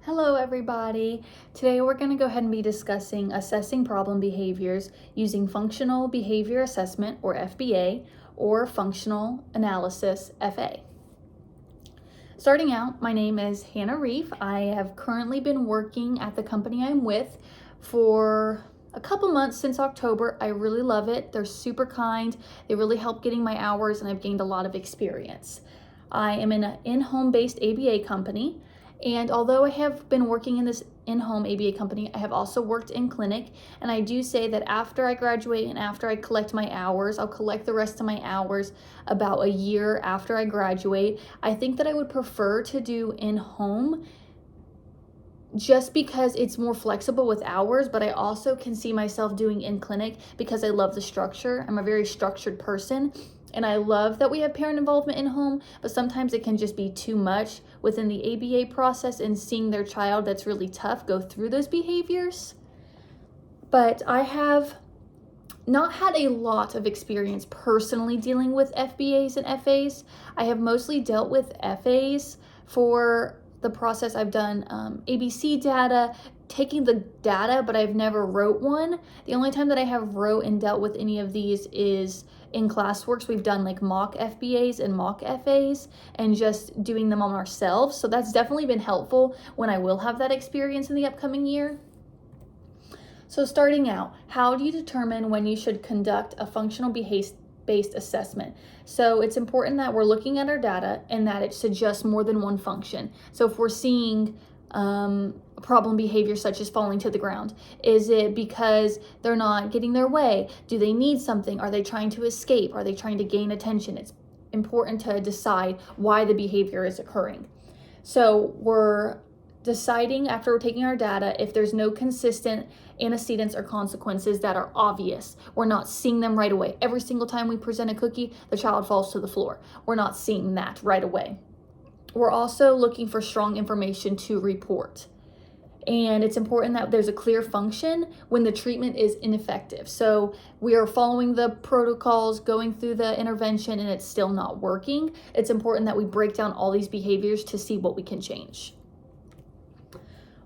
Hello everybody! Today we're going to go ahead and be discussing assessing problem behaviors using functional behavior assessment or FBA or functional analysis FA. Starting out, my name is Hannah Reef. I have currently been working at the company I'm with for a couple months since October. I really love it. They're super kind. They really help getting my hours and I've gained a lot of experience. I am in an in-home based ABA company. And although I have been working in this in-home ABA company, I have also worked in clinic. And I do say that after I graduate and after I collect my hours, I'll collect the rest of my hours about a year after I graduate. I think that I would prefer to do in-home just because it's more flexible with hours, but I also can see myself doing in clinic because I love the structure. I'm a very structured person. And I love that we have parent involvement in home, but sometimes it can just be too much within the ABA process and seeing their child that's really tough go through those behaviors. But I have not had a lot of experience personally dealing with FBAs and FAs. I have mostly dealt with FAs for the process. I've done ABC data, taking the data, but I've never wrote one. The only time that I have wrote and dealt with any of these is in ClassWorks. We've done like mock FBAs and mock FAs and just doing them on ourselves. So that's definitely been helpful when I will have that experience in the upcoming year. So starting out, how do you determine when you should conduct a functional based assessment? So it's important that we're looking at our data and that it suggests more than one function. So if we're seeing problem behavior such as falling to the ground, is it because they're not getting their way? Do they need something? Are they trying to escape? Are they trying to gain attention? It's important to decide why the behavior is occurring. So we're deciding after we're taking our data if there's no consistent antecedents or consequences that are obvious. We're not seeing them right away. Every single time we present a cookie, the child falls to the floor. We're not seeing that right away. We're also looking for strong information to report. And it's important that there's a clear function when the treatment is ineffective. So we are following the protocols, going through the intervention, and it's still not working. It's important that we break down all these behaviors to see what we can change.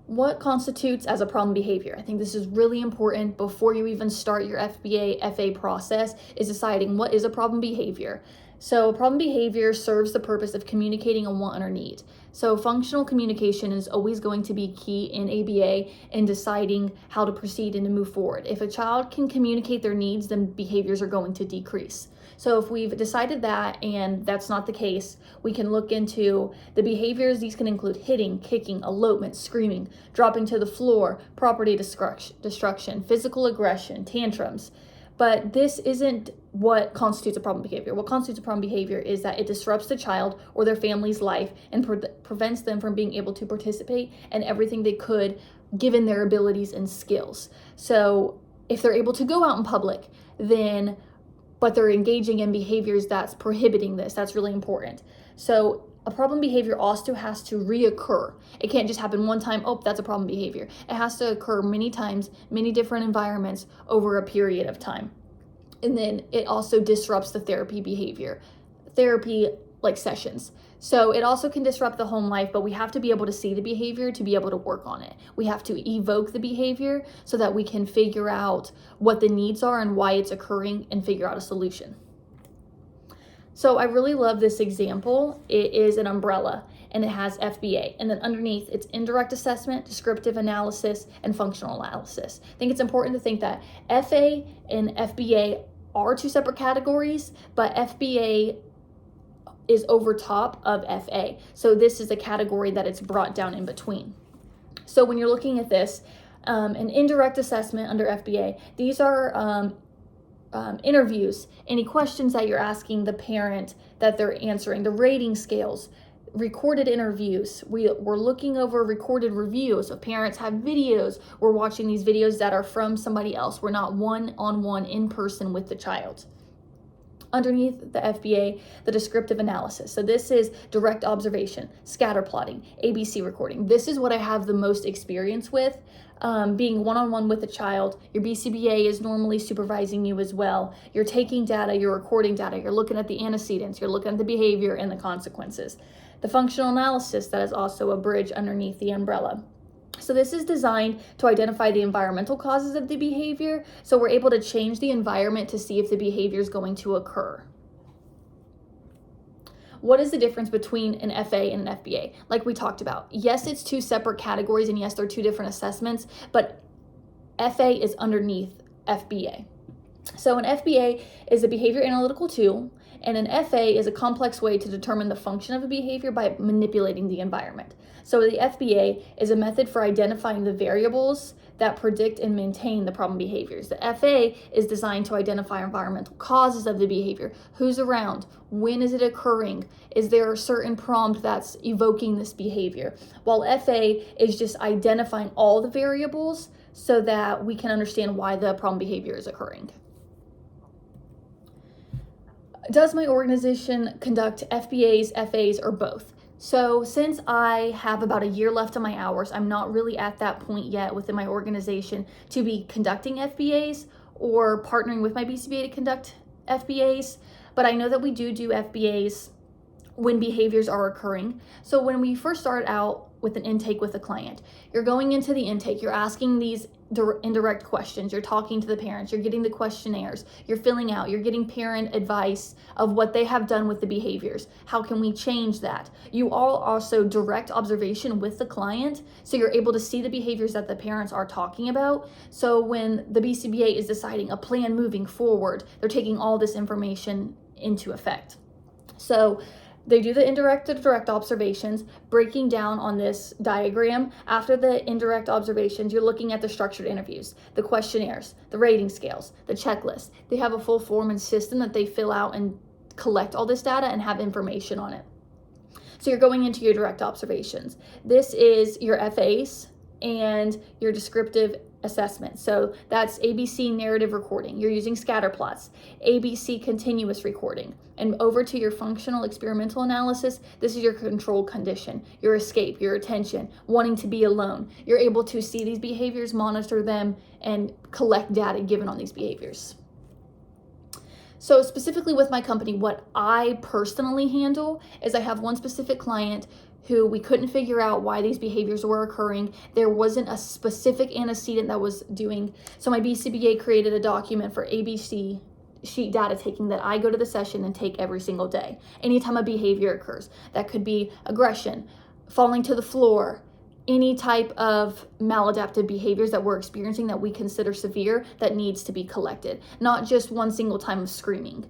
What constitutes as a problem behavior? I think this is really important before you even start your FBA, FA process, is deciding what is a problem behavior. So a problem behavior serves the purpose of communicating a want or need. So functional communication is always going to be key in ABA in deciding how to proceed and to move forward. If a child can communicate their needs, then behaviors are going to decrease. So if we've decided that and that's not the case, we can look into the behaviors. These can include hitting, kicking, elopement, screaming, dropping to the floor, property destruction, physical aggression, tantrums. But this isn't what constitutes a problem behavior. What constitutes a problem behavior is that it disrupts the child or their family's life and prevents them from being able to participate in everything they could given their abilities and skills. So if they're able to go out in public, but they're engaging in behaviors that's prohibiting this, that's really important. So a problem behavior also has to reoccur. It can't just happen one time, oh, that's a problem behavior. It has to occur many times, many different environments over a period of time. And then it also disrupts the therapy behavior, like sessions. So it also can disrupt the home life, but we have to be able to see the behavior to be able to work on it. We have to evoke the behavior so that we can figure out what the needs are and why it's occurring and figure out a solution. So I really love this example. It is an umbrella and it has FBA. And then underneath it's indirect assessment, descriptive analysis, and functional analysis. I think it's important to think that FA and FBA are two separate categories, but FBA is over top of FA. So this is a category that it's brought down in between. So when you're looking at this, an indirect assessment under FBA, these are interviews, any questions that you're asking the parent that they're answering, the rating scales, recorded interviews. We're looking over recorded reviews. So parents have videos. We're watching these videos that are from somebody else. We're not one-on-one in person with the child. Underneath the FBA, the descriptive analysis. So this is direct observation, scatter plotting, ABC recording. This is what I have the most experience with. Being one-on-one with a child. Your BCBA is normally supervising you as well. You're taking data, you're recording data, you're looking at the antecedents, you're looking at the behavior and the consequences. The functional analysis, that is also a bridge underneath the umbrella. So this is designed to identify the environmental causes of the behavior, so we're able to change the environment to see if the behavior is going to occur. What is the difference between an FA and an FBA? Like we talked about, yes, it's two separate categories, and yes, they're two different assessments, but FA is underneath FBA. So an FBA is a behavior analytical tool, and an FA is a complex way to determine the function of a behavior by manipulating the environment. So the FBA is a method for identifying the variables that predict and maintain the problem behaviors. The FA is designed to identify environmental causes of the behavior. Who's around? When is it occurring? Is there a certain prompt that's evoking this behavior? While FA is just identifying all the variables so that we can understand why the problem behavior is occurring. Does my organization conduct FBAs, FAs, or both? So since I have about a year left on my hours, I'm not really at that point yet within my organization to be conducting FBAs or partnering with my BCBA to conduct FBAs, but I know that we do FBAs when behaviors are occurring. So when we first start out with an intake with a client, you're going into the intake, you're asking these indirect questions, you're talking to the parents, you're getting the questionnaires, you're filling out, you're getting parent advice of what they have done with the behaviors. How can we change that? You all also direct observation with the client, so you're able to see the behaviors that the parents are talking about. So when the BCBA is deciding a plan moving forward, they're taking all this information into effect. So they do the indirect to direct observations, breaking down on this diagram. After the indirect observations, you're looking at the structured interviews, the questionnaires, the rating scales, the checklist. They have a full form and system that they fill out and collect all this data and have information on it. So you're going into your direct observations. This is your FAs and your descriptive assessment. So that's ABC narrative recording. You're using scatter plots, ABC continuous recording. And over to your functional experimental analysis, this is your control condition, your escape, your attention, wanting to be alone. You're able to see these behaviors, monitor them, and collect data given on these behaviors. So specifically with my company, what I personally handle is I have one specific client who we couldn't figure out why these behaviors were occurring. There wasn't a specific antecedent that was doing. So my BCBA created a document for ABC sheet data taking that I go to the session and take every single day. Anytime a behavior occurs, that could be aggression, falling to the floor, any type of maladaptive behaviors that we're experiencing that we consider severe that needs to be collected, not just one single time of screaming.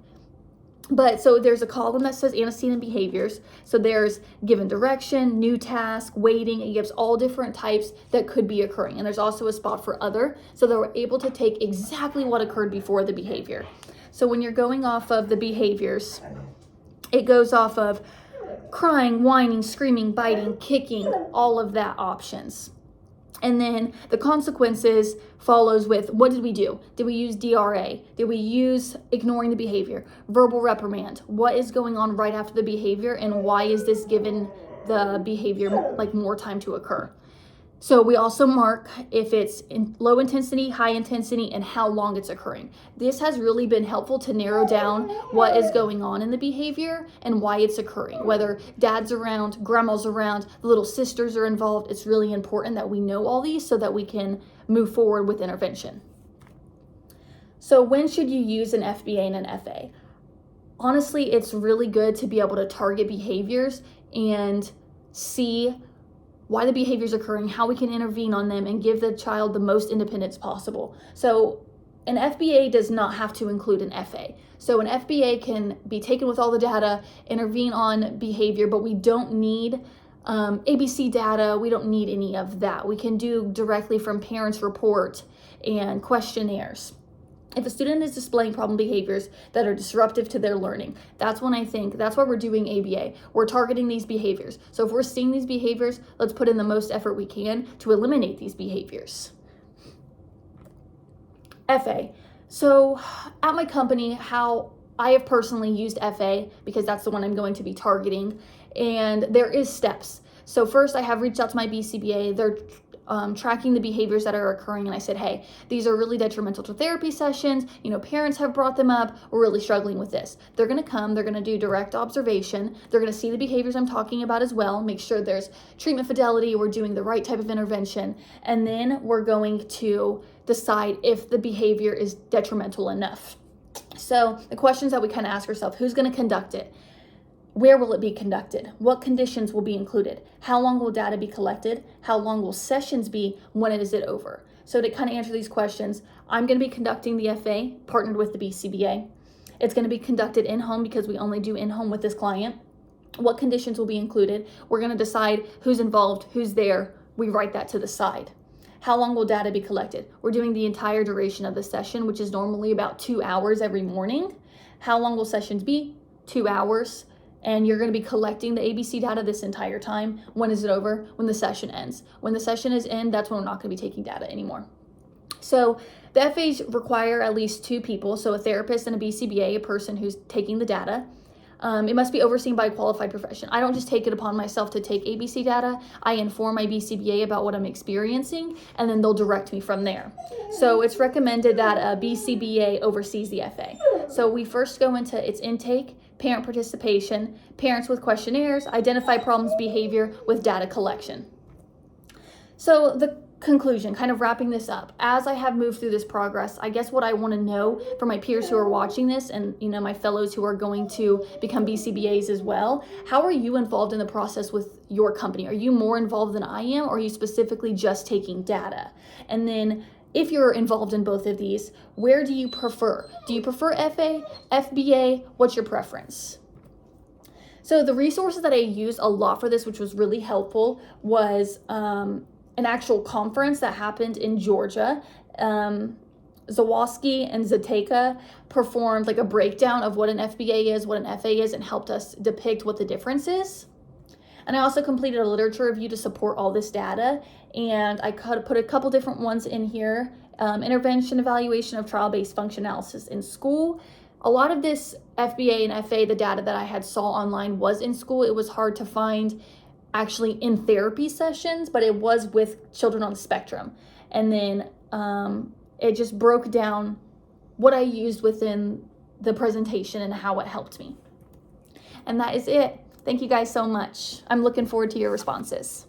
But so there's a column that says antecedent behaviors. So there's given direction, new task, waiting. It gives all different types that could be occurring. And there's also a spot for other. So that we're able to take exactly what occurred before the behavior. So when you're going off of the behaviors, it goes off of crying, whining, screaming, biting, kicking, all of that options. And then the consequences follows with, what did we do? Did we use DRA? Did we use ignoring the behavior? Verbal reprimand. What is going on right after the behavior, and why is this given the behavior like more time to occur? So we also mark if it's in low intensity, high intensity, and how long it's occurring. This has really been helpful to narrow down what is going on in the behavior and why it's occurring. Whether dad's around, grandma's around, the little sisters are involved, it's really important that we know all these so that we can move forward with intervention. So when should you use an FBA and an FA? Honestly, it's really good to be able to target behaviors and see why the behavior is occurring, how we can intervene on them, and give the child the most independence possible. So an FBA does not have to include an FA. So an FBA can be taken with all the data, intervene on behavior, but we don't need ABC data. We don't need any of that. We can do directly from parents' report and questionnaires. If a student is displaying problem behaviors that are disruptive to their learning, that's when I think, that's why we're doing ABA. We're targeting these behaviors. So if we're seeing these behaviors, let's put in the most effort we can to eliminate these behaviors. FA. So at my company, how I have personally used FA, because that's the one I'm going to be targeting, and there is steps. So first I have reached out to my BCBA. They're tracking the behaviors that are occurring. And I said, hey, these are really detrimental to therapy sessions. Parents have brought them up. We're really struggling with this. They're going to come, they're going to do direct observation. They're going to see the behaviors I'm talking about as well, make sure there's treatment fidelity, we're doing the right type of intervention. And then we're going to decide if the behavior is detrimental enough. So the questions that we kind of ask ourselves: who's going to conduct it? Where will it be conducted? What conditions will be included? How long will data be collected? How long will sessions be? When is it over? So to kind of answer these questions, I'm going to be conducting the FA, partnered with the BCBA. It's going to be conducted in-home because we only do in-home with this client. What conditions will be included? We're going to decide who's involved, who's there. We write that to the side. How long will data be collected? We're doing the entire duration of the session, which is normally about 2 hours every morning. How long will sessions be? 2 hours. And you're going to be collecting the ABC data this entire time. When is it over? When the session ends. When the session is in, that's when we're not going to be taking data anymore. So the FAs require at least 2 people, so a therapist and a BCBA, a person who's taking the data. It must be overseen by a qualified profession. I don't just take it upon myself to take ABC data. I inform my BCBA about what I'm experiencing, and then they'll direct me from there. So it's recommended that a BCBA oversees the FA. So we first go into its intake, parent participation, parents with questionnaires, identify problems behavior with data collection. So the conclusion, kind of wrapping this up, as I have moved through this progress, I guess what I want to know from my peers who are watching this, and my fellows who are going to become BCBAs as well, how are you involved in the process with your company? Are you more involved than I am, or are you specifically just taking data? And then if you're involved in both of these, where do you prefer? Do you prefer FA, FBA? What's your preference? So the resources that I used a lot for this, which was really helpful, was an actual conference that happened in Georgia. Zawoski and Zateka performed like a breakdown of what an FBA is, what an FA is, and helped us depict what the difference is. And I also completed a literature review to support all this data. And I could put a couple different ones in here. Intervention evaluation of trial-based function analysis in school. A lot of this FBA and FA, the data that I had saw online, was in school. It was hard to find actually in therapy sessions, but it was with children on the spectrum. And then it just broke down what I used within the presentation and how it helped me. And that is it. Thank you guys so much. I'm looking forward to your responses.